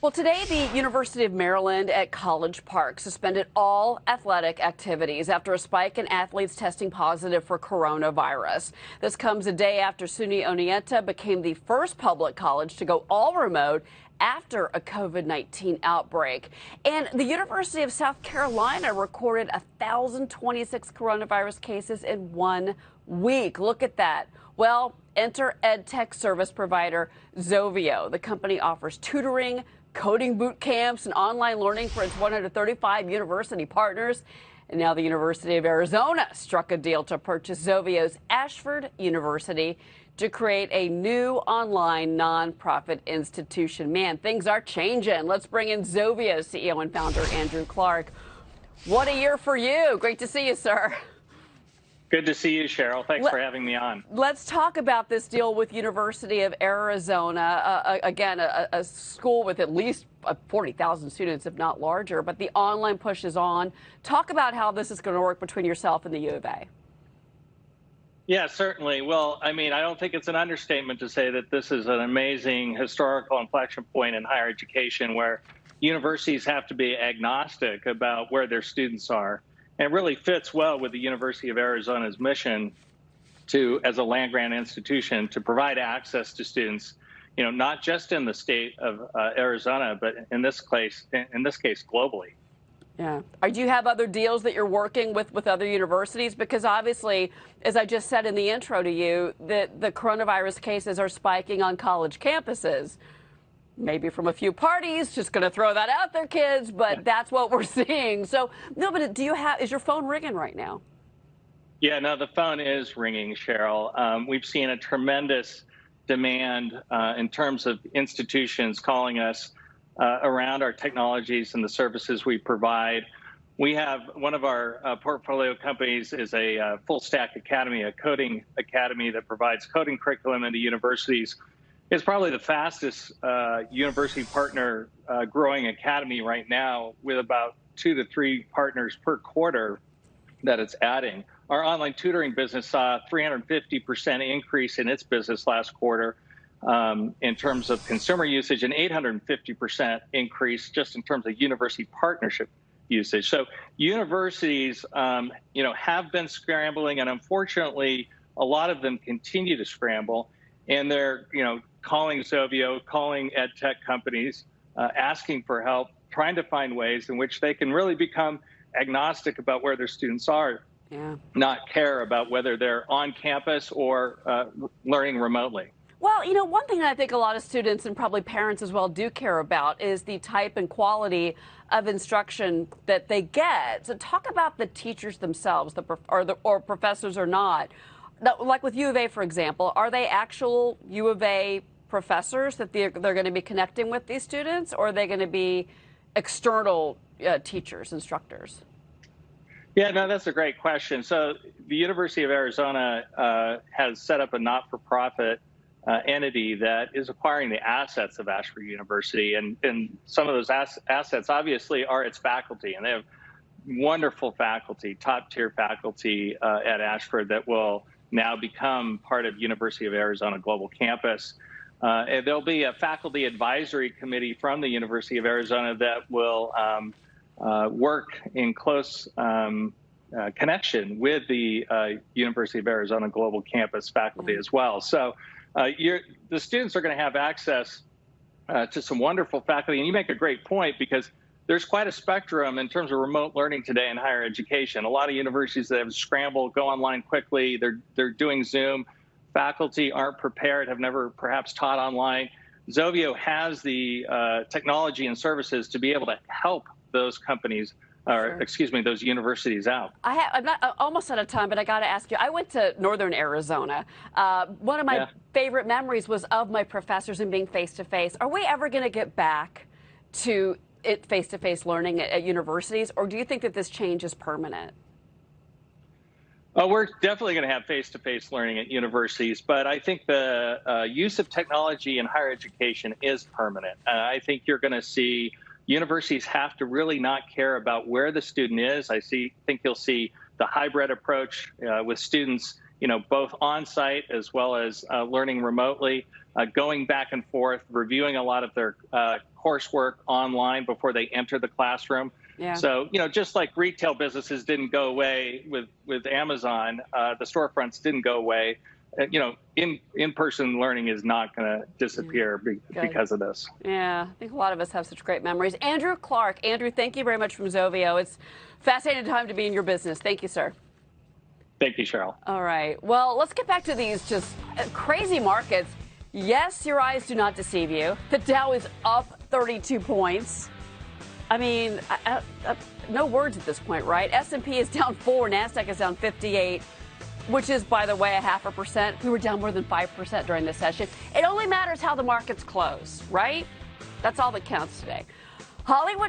Well, today, the University of Maryland at College Park suspended all athletic activities after a spike in athletes testing positive for coronavirus. This comes a day after SUNY Oneonta became the first public college to go all remote after a COVID-19 outbreak. And the University of South Carolina recorded 1,026 coronavirus cases in 1 week. Look at that. Well, enter ed tech service provider Zovio. The company offers tutoring, coding boot camps, and online learning for its 135 university partners. And now the University of Arizona struck a deal to purchase Zovio's Ashford University to create a new online nonprofit institution. Man, things are changing. Let's bring in Zovio CEO and founder Andrew Clark. What a year for you. Great to see you, sir. Good to see you, Cheryl. Thanks for having me on. Let's talk about this deal with University of Arizona. Again, a school with at least 40,000 students, if not larger, but the online push is on. Talk about how this is going to work between yourself and the U of A. Yeah, certainly. Well, I mean, I don't think it's an understatement to say that this is an amazing historical inflection point in higher education where universities have to be agnostic about where their students are. And it really fits well with the University of Arizona's mission to, as a land-grant institution, to provide access to students, not just in the state of Arizona, but in this case, globally. Yeah. Do you have other deals that you're working with other universities? Because obviously, as I just said in the intro to you, the coronavirus cases are spiking on college campuses. Maybe from a few parties, just going to throw that out there, kids, but that's what we're seeing. So, no, but is your phone ringing right now? Yeah, no, the phone is ringing, Cheryl. We've seen a tremendous demand in terms of institutions calling us around our technologies and the services we provide. We have one of our portfolio companies is a full stack academy, a coding academy that provides coding curriculum into universities. It's probably the fastest university partner growing academy right now, with about 2 to 3 partners per quarter that it's adding. Our online tutoring business saw a 350% increase in its business last quarter in terms of consumer usage, and 850% increase just in terms of university partnership usage. So universities, have been scrambling, and unfortunately, a lot of them continue to scramble. And they're, calling Zovio, calling ed tech companies, asking for help, trying to find ways in which they can really become agnostic about where their students are, not care about whether they're on campus or learning remotely. Well, one thing that I think a lot of students and probably parents as well do care about is the type and quality of instruction that they get. So talk about the teachers themselves, or professors or not. Like with U of A, for example, are they actual U of A professors that they're going to be connecting with these students, or are they going to be external teachers, instructors? Yeah, no, that's a great question. So the University of Arizona has set up a not-for-profit entity that is acquiring the assets of Ashford University. And some of those assets obviously are its faculty, and they have wonderful faculty, top-tier faculty at Ashford that will now become part of University of Arizona Global Campus. And there'll be a faculty advisory committee from the University of Arizona that will work in close connection with the University of Arizona Global Campus faculty as well. So the students are going to have access to some wonderful faculty. And you make a great point, because there's quite a spectrum in terms of remote learning today in higher education. A lot of universities that have scrambled, go online quickly, they're doing Zoom. Faculty aren't prepared, have never perhaps taught online. Zovio has the technology and services to be able to help those companies, those universities out. I'm almost out of time, but I got to ask you, I went to Northern Arizona. One of my favorite memories was of my professors and being face-to-face. Are we ever going to get back to face-to-face learning at universities, or do you think that this change is permanent? We're definitely going to have face-to-face learning at universities, but I think the use of technology in higher education is permanent. I think you're going to see universities have to really not care about where the student is. I think you'll see the hybrid approach with students both on site as well as learning remotely, going back and forth, reviewing a lot of their coursework online before they enter the classroom. Yeah. So, just like retail businesses didn't go away with Amazon, the storefronts didn't go away. In-person learning is not going to disappear because of this. Yeah, I think a lot of us have such great memories. Andrew Clark. Andrew, thank you very much from Zovio. It's a fascinating time to be in your business. Thank you, sir. Thank you, Cheryl. All right. Well, let's get back to these just crazy markets. Yes, your eyes do not deceive you. The Dow is up 32 points. I mean, no words at this point, right? S&P is down 4, NASDAQ is down 58. Which is, by the way, 0.5%. We were down more than 5% during this session. It only matters how the markets close, right? That's all that counts today. Hollywood.